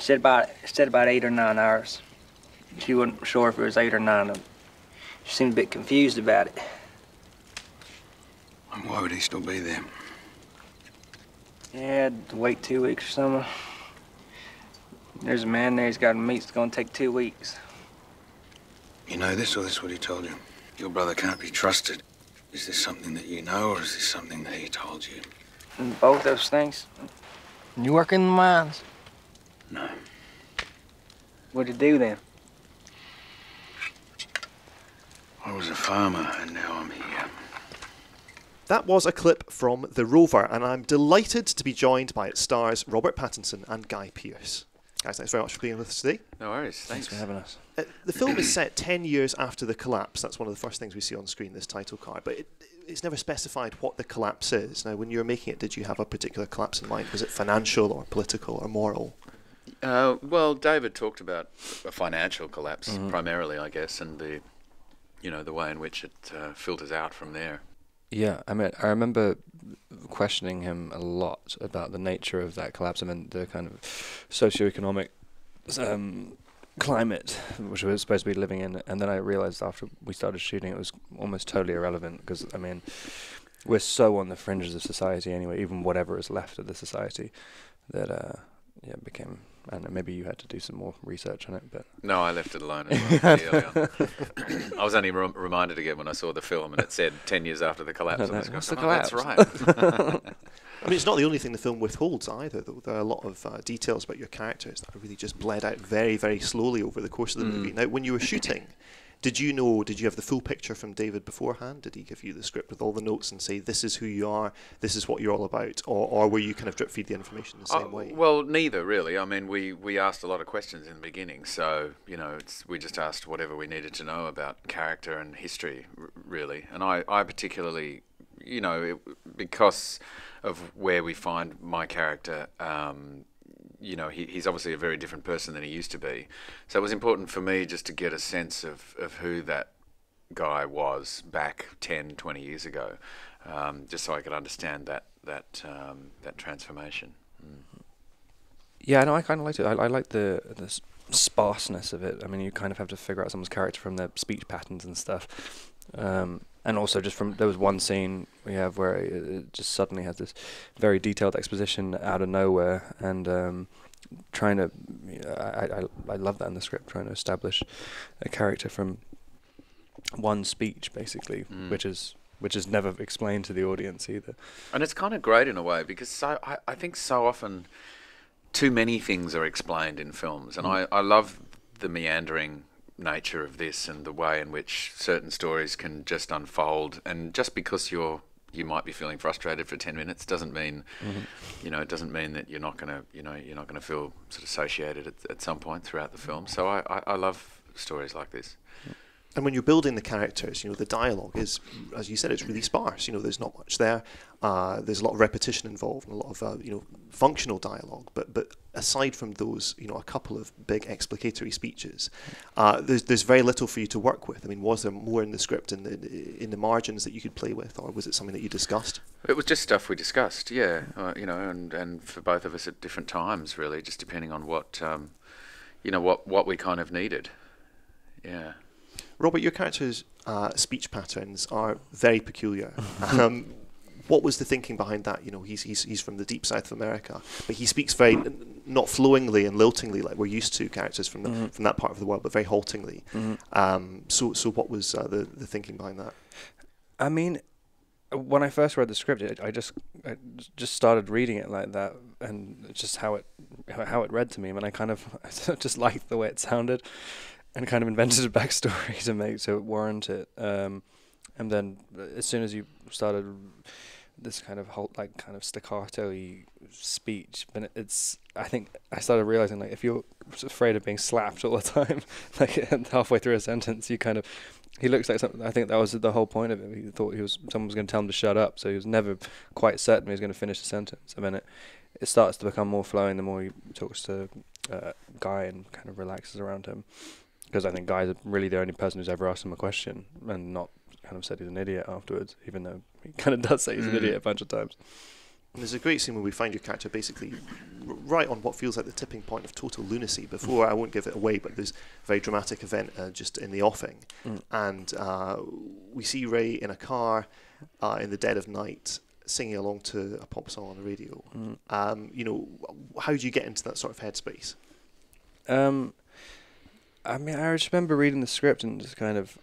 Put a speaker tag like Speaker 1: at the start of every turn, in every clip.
Speaker 1: Said about 8 or 9 hours. She wasn't sure if it was 8 or 9. She seemed a bit confused about it.
Speaker 2: And why would he still be there?
Speaker 1: Yeah, had to wait 2 weeks or something. There's a man there he's got to meet. It's going to take 2 weeks.
Speaker 2: You know this, or this is what he told you? Your brother can't be trusted. Is this something that you know, or is this something that he told you?
Speaker 1: And both those things. You work in the mines?
Speaker 2: No.
Speaker 1: What'd you do then?
Speaker 2: I was a farmer, and now I'm here.
Speaker 3: That was a clip from The Rover, and I'm delighted to be joined by its stars Robert Pattinson and Guy Pearce. Guys, thanks very much for being with us today.
Speaker 4: No worries.
Speaker 1: Thanks for having us.
Speaker 3: The film is set 10 years after the collapse. That's one of the first things we see on screen, this title card. But it's never specified what the collapse is. Now, when you were making it, did you have a particular collapse in mind? Was it financial or political or moral?
Speaker 4: Well, David talked about a financial collapse primarily, I guess, and the way in which it filters out from there.
Speaker 5: Yeah, I mean, I remember questioning him a lot about the nature of that collapse. I mean, the kind of socioeconomic climate which we were supposed to be living in, and then I realised after we started shooting it was almost totally irrelevant, because, I mean, we're so on the fringes of society anyway, even whatever is left of the society, that it became... I don't know, maybe you had to do some more research on it, but... No,
Speaker 4: I left it alone as well, pretty early on. I was only reminded again when I saw the film and it said 10 years after the collapse.
Speaker 5: No,
Speaker 4: I was
Speaker 5: what's
Speaker 4: going,
Speaker 5: the collapse?
Speaker 4: That's right.
Speaker 3: I mean, it's not the only thing the film withholds either, though. There are a lot of details about your characters that are really just bled out very, very slowly over the course of the movie. Now, when you were shooting, did you have the full picture from David beforehand? Did he give you the script with all the notes and say, this is who you are, this is what you're all about? Or were you kind of drip feed the information the same way?
Speaker 4: Well, neither, really. I mean, we asked a lot of questions in the beginning, so, we just asked whatever we needed to know about character and history, really. And I particularly, because of where we find my character, he's obviously a very different person than he used to be. So it was important for me just to get a sense of who that guy was back 10, 20 years ago, just so I could understand that transformation.
Speaker 5: Yeah, no, I kind of liked it. I like the sparseness of it. I mean, you kind of have to figure out someone's character from their speech patterns and stuff. And also just from, there was one scene we have where it just suddenly has this very detailed exposition out of nowhere, and trying to, I love that in the script, trying to establish a character from one speech, basically, which is never explained to the audience either.
Speaker 4: And it's kind of great in a way, because I think so often too many things are explained in films, and I love the meandering nature of this and the way in which certain stories can just unfold, and just because you might be feeling frustrated for 10 minutes doesn't mean it doesn't mean that you're not going to feel sort of satiated at some point throughout the film. So I love stories like this.
Speaker 3: And when you're building the characters, the dialogue is, as you said, it's really sparse. There's not much there. There's a lot of repetition involved and a lot of, functional dialogue. But aside from those, a couple of big explicatory speeches, there's very little for you to work with. I mean, was there more in the script and in the margins that you could play with, or was it something that you discussed?
Speaker 4: It was just stuff we discussed, yeah. And for both of us at different times, really, just depending on what we kind of needed. Yeah.
Speaker 3: Robert, your character's speech patterns are very peculiar. What was the thinking behind that? He's from the deep south of America, but he speaks very not flowingly and liltingly like we're used to characters from that part of the world, but very haltingly. So what was the thinking behind that?
Speaker 5: I mean, when I first read the script, I just started reading it like that, and just how it read to me, and I just liked the way it sounded. And kind of invented a backstory to make so it warrant it. And then as soon as you started this kind of kind of staccato-y speech, but I think I started realizing, like, if you're afraid of being slapped all the time, like halfway through a sentence, he looks like something. I think that was the whole point of it. He thought someone was going to tell him to shut up, so he was never quite certain he was going to finish the sentence. And then it starts to become more flowing the more he talks to Guy and kind of relaxes around him. Because I think Guy's really the only person who's ever asked him a question and not kind of said he's an idiot afterwards, even though he kind of does say he's an idiot a bunch of times.
Speaker 3: And there's a great scene where we find your character basically right on what feels like the tipping point of total lunacy. Before, I won't give it away, but there's a very dramatic event just in the offing. And we see Ray in a car in the dead of night singing along to a pop song on the radio. You know, how do you get into that sort of headspace?
Speaker 5: I mean, I just remember reading the script and just kind of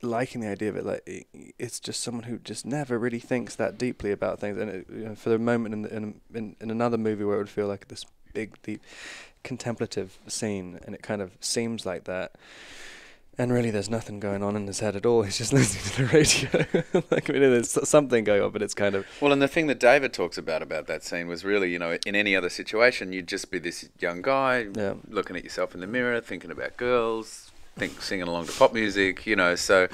Speaker 5: liking the idea of it. Like, it's just someone who just never really thinks that deeply about things. And you know, for the moment in another movie where it would feel like this big, deep, contemplative scene, and it kind of seems like that. And really, there's nothing going on in his head at all. He's just listening to the radio. Like, I mean, there's something going on, but it's kind of...
Speaker 4: Well, and the thing that David talks about that scene was really, you know, in any other situation, you'd just be this young guy looking at yourself in the mirror, thinking about girls, singing along to pop music, you know. So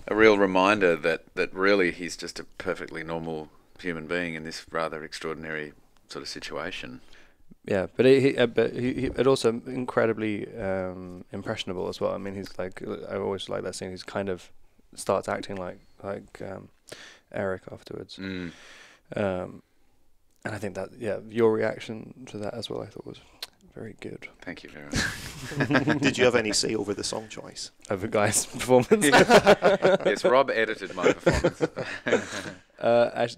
Speaker 4: a real reminder that really he's just a perfectly normal human being in this rather extraordinary sort of situation.
Speaker 5: Yeah, but it also incredibly impressionable as well. I mean, he's like, I always like that scene. He's kind of starts acting like Eric afterwards, and I think that your reaction to that as well, I thought was very good.
Speaker 4: Thank you very much.
Speaker 3: Did you have any say over the song choice?
Speaker 5: Over Guy's performance?
Speaker 4: Yes, Rob edited my performance.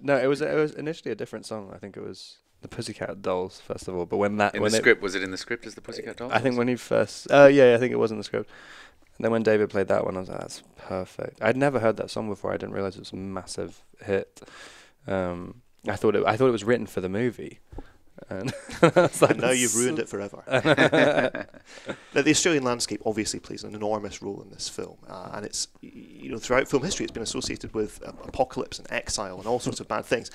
Speaker 5: No, it was initially a different song. I think it was the Pussycat Dolls, first of all. But when
Speaker 4: the script, was it in the script as the Pussycat Dolls?
Speaker 5: I think when he first... I think it was in the script. And then when David played that one, I was like, that's perfect. I'd never heard that song before. I didn't realise it was a massive hit. I thought it was written for the movie. And,
Speaker 3: and now you've ruined it forever. Now, the Australian landscape obviously plays an enormous role in this film, and it's, you know, throughout film history it's been associated with apocalypse and exile and all sorts of bad things.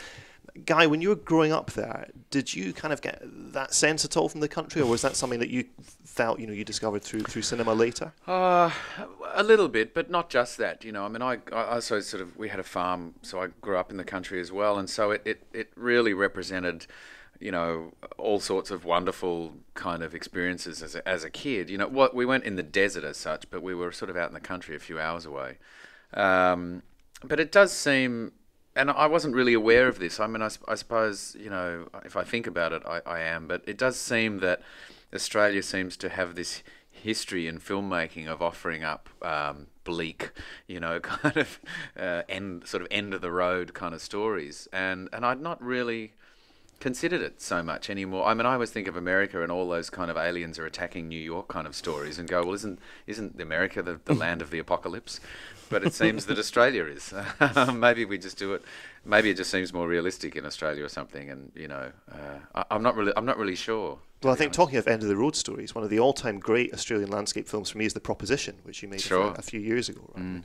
Speaker 3: Guy, when you were growing up there, did you kind of get that sense at all from the country, or was that something that you felt, you know, you discovered through cinema later?
Speaker 4: A little bit, but not just that. You know, I mean, I also sort of, we had a farm, so I grew up in the country as well, and so it really represented, you know, all sorts of wonderful kind of experiences as a kid. You know, we went in the desert as such, but we were sort of out in the country a few hours away. But it does seem, and I wasn't really aware of this. I mean, I suppose, you know, if I think about it, I am. But it does seem that Australia seems to have this history in filmmaking of offering up bleak, you know, kind of end of the road kind of stories, and I'd not really considered it so much anymore. I mean, I always think of America and all those kind of aliens are attacking New York kind of stories, and go, well, isn't America the land of the apocalypse? But it seems that Australia is. Maybe we just do it. Maybe it just seems more realistic in Australia or something. And you know, I'm not really sure.
Speaker 3: Well, I think talking of end of the road stories, one of the all-time great Australian landscape films for me is The Proposition, which you made a few years ago. Right?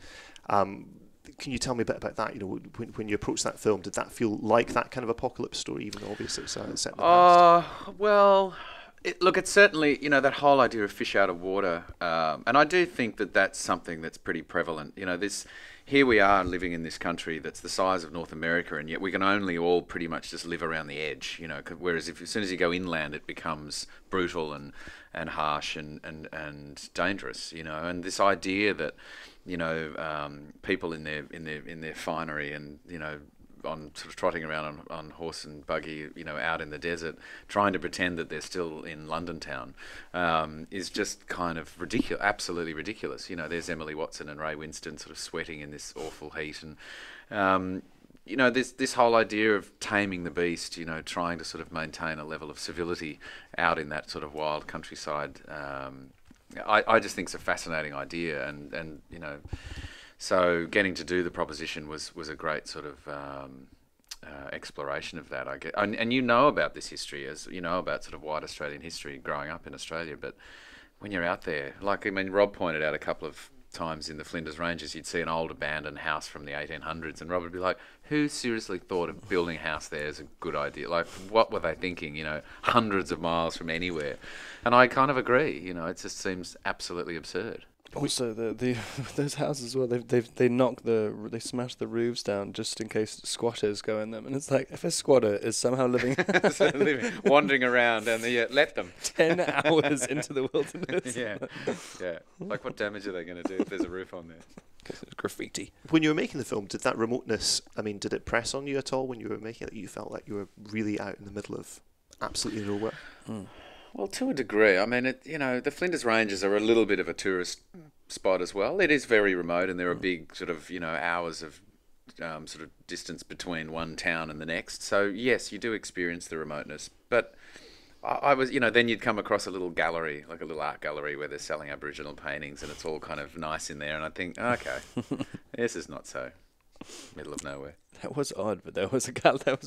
Speaker 3: Can you tell me a bit about that? You know, when you approached that film, did that feel like that kind of apocalypse story, even though obviously it's set in the past?
Speaker 4: Well, it's certainly, you know, that whole idea of fish out of water, and I do think that that's something that's pretty prevalent. You know, here we are living in this country that's the size of North America, and yet we can only all pretty much just live around the edge. You know, whereas as soon as you go inland, it becomes brutal and harsh and dangerous. You know, and this idea that, you know, people in their finery and, you know, on sort of trotting around on horse and buggy, you know, out in the desert, trying to pretend that they're still in London town, is just kind of ridiculous, absolutely ridiculous. You know, there's Emily Watson and Ray Winston sort of sweating in this awful heat, and you know, this whole idea of taming the beast, you know, trying to sort of maintain a level of civility out in that sort of wild countryside. I just think it's a fascinating idea, and you know, so getting to do The Proposition was a great sort of exploration of that, I guess. And you know about this history, as you know about sort of white Australian history growing up in Australia, but when you're out there, like, I mean, Rob pointed out a couple of times in the Flinders Ranges, you'd see an old abandoned house from the 1800s, and Rob would be like, who seriously thought of building a house there is a good idea? Like, what were they thinking, you know, hundreds of miles from anywhere? And I kind of agree, you know, it just seems absolutely absurd.
Speaker 5: Also, the those houses as well. They smash the roofs down just in case squatters go in them, and it's like if a squatter is somehow living
Speaker 4: wandering around, and let them
Speaker 5: 10 hours into the wilderness.
Speaker 4: Yeah. Like, what damage are they going to do if there's a roof on there?
Speaker 5: It's graffiti.
Speaker 3: When you were making the film, did that remoteness, I mean, did it press on you at all when you were making it? You felt like you were really out in the middle of absolutely nowhere?
Speaker 4: Well, to a degree. I mean, the Flinders Ranges are a little bit of a tourist spot as well. It is very remote, and there are big sort of, hours of sort of distance between one town and the next. So, yes, you do experience the remoteness. But I was, then you'd come across a little gallery, like a little art gallery where they're selling Aboriginal paintings, and it's all kind of nice in there. And I think, okay, this is not so middle of nowhere.
Speaker 5: That was odd, but that was a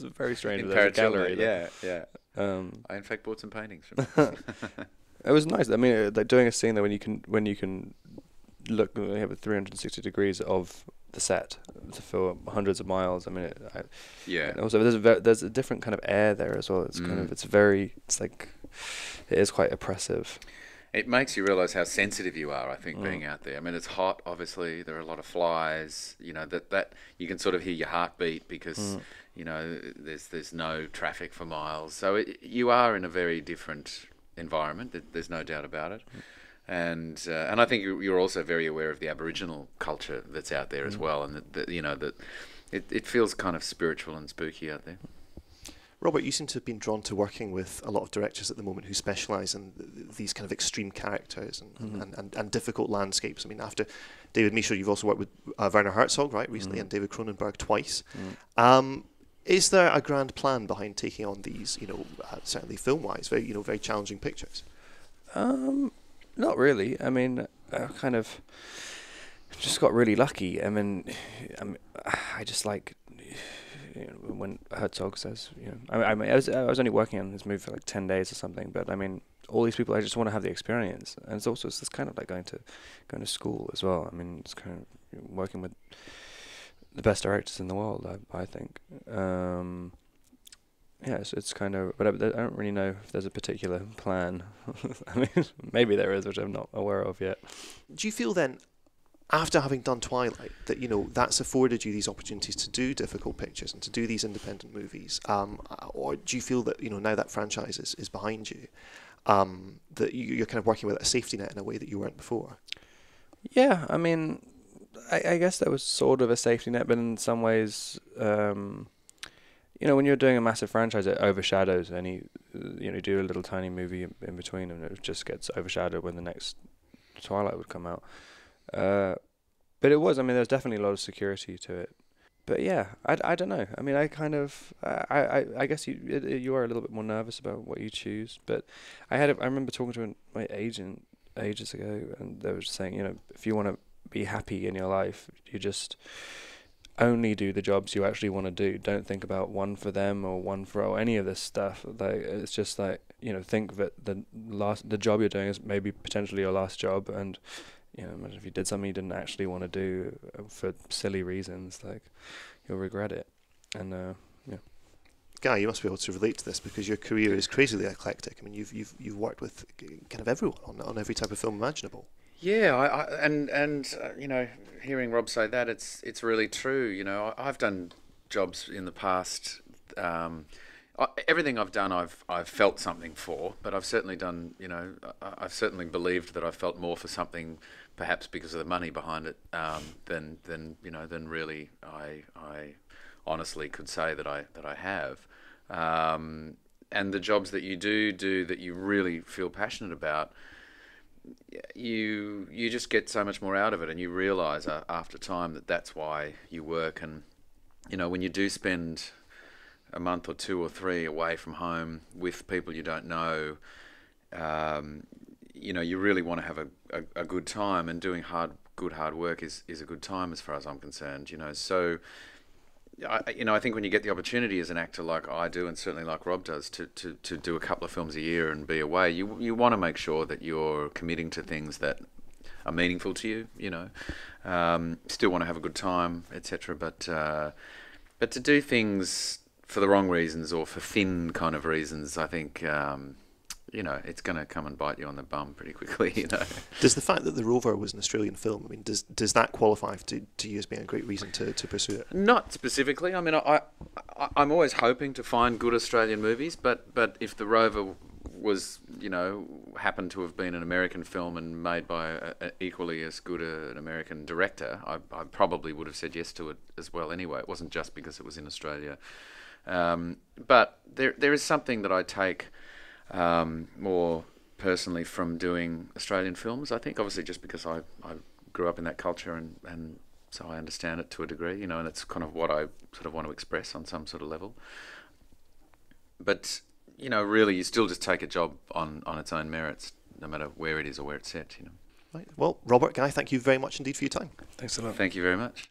Speaker 5: very strange.
Speaker 4: In
Speaker 5: there was a
Speaker 4: Parachilla,
Speaker 5: gallery,
Speaker 4: yeah. I in fact bought some paintings from
Speaker 5: it was nice. I mean, like doing a scene there when you can look, we have 360 degrees of the set for hundreds of miles. I mean, and also there's a different kind of air there as well. It's kind of it is quite oppressive.
Speaker 4: It makes you realise how sensitive you are, I think, being out there. I mean, it's hot, obviously. There are a lot of flies. That you can sort of hear your heartbeat because, there's no traffic for miles. So you are in a very different environment. There's no doubt about it. And I think you're also very aware of the Aboriginal culture that's out there as well, and that it feels kind of spiritual and spooky out there.
Speaker 3: Robert, you seem to have been drawn to working with a lot of directors at the moment who specialise in these kind of extreme characters and difficult landscapes. I mean, after David Misha, you've also worked with Werner Herzog, right, recently, and David Cronenberg twice. Is there a grand plan behind taking on these, certainly film-wise, very challenging pictures?
Speaker 5: Not really. I mean, I kind of just got really lucky. I mean, I just like... when Herzog says, I was only working on this movie for like 10 days or something, but I mean, all these people, I just want to have the experience, and it's kind of like going to school as well. I mean, it's kind of working with the best directors in the world, I think. So it's kind of, but I don't really know if there's a particular plan. I mean, maybe there is, which I'm not aware of yet.
Speaker 3: Do you feel then, after having done Twilight, that that's afforded you these opportunities to do difficult pictures and to do these independent movies, or do you feel that now that franchise is behind you, that you're kind of working with a safety net in a way that you weren't before? Yeah, I mean, I guess that was sort of a safety net, but in some ways, when you're doing a massive franchise, it overshadows any, do a little tiny movie in between, and it just gets overshadowed when the next Twilight would come out. But it was, there's definitely a lot of security to it. But yeah, I don't know. I mean, I kind of, I guess you are a little bit more nervous about what you choose. But I remember talking to my agent ages ago, and they were just saying, if you want to be happy in your life, you just only do the jobs you actually want to do. Don't think about one for them or one for any of this stuff. Like, it's just like, think that the job you're doing is maybe potentially your last job, and imagine if you did something you didn't actually want to do for silly reasons, like, you'll regret it. And Guy, you must be able to relate to this because your career is crazily eclectic. I mean, you've worked with kind of everyone on every type of film imaginable.
Speaker 4: Yeah, hearing Rob say that, it's really true. I've done jobs in the past. Everything I've done, I've felt something for, but I've certainly done, I've certainly believed that I felt more for something, perhaps because of the money behind it, than really I honestly could say that I have. And the jobs that you do that you really feel passionate about, you just get so much more out of it, and you realise after time that that's why you work. And when you do spend a month or two or three away from home with people you don't know, you really want to have a good time, and doing good hard work is a good time as far as I'm concerned. So I think when you get the opportunity as an actor like I do, and certainly like Rob does, to do a couple of films a year and be away, you want to make sure that you're committing to things that are meaningful to you. Still want to have a good time, etc. But to do things for the wrong reasons or for thin kind of reasons, I think you know, it's going to come and bite you on the bum pretty quickly, you know.
Speaker 3: Does the fact that The Rover was an Australian film, I mean, does that qualify to you as being a great reason to pursue it?
Speaker 4: Not specifically. I mean, I'm always hoping to find good Australian movies, but if The Rover was, you know, happened to have been an American film and made by a equally as good an American director, I probably would have said yes to it as well anyway. It wasn't just because it was in Australia. But there is something that I take more personally from doing Australian films, I think, obviously just because I grew up in that culture and so I understand it to a degree, you know, and it's kind of what I sort of want to express on some sort of level. But, you know, really you still just take a job on its own merits, no matter where it is or where it's set, you know.
Speaker 3: Right. Well, Robert, Guy, thank you very much indeed for your time.
Speaker 5: Thanks a lot.
Speaker 4: Thank you very much.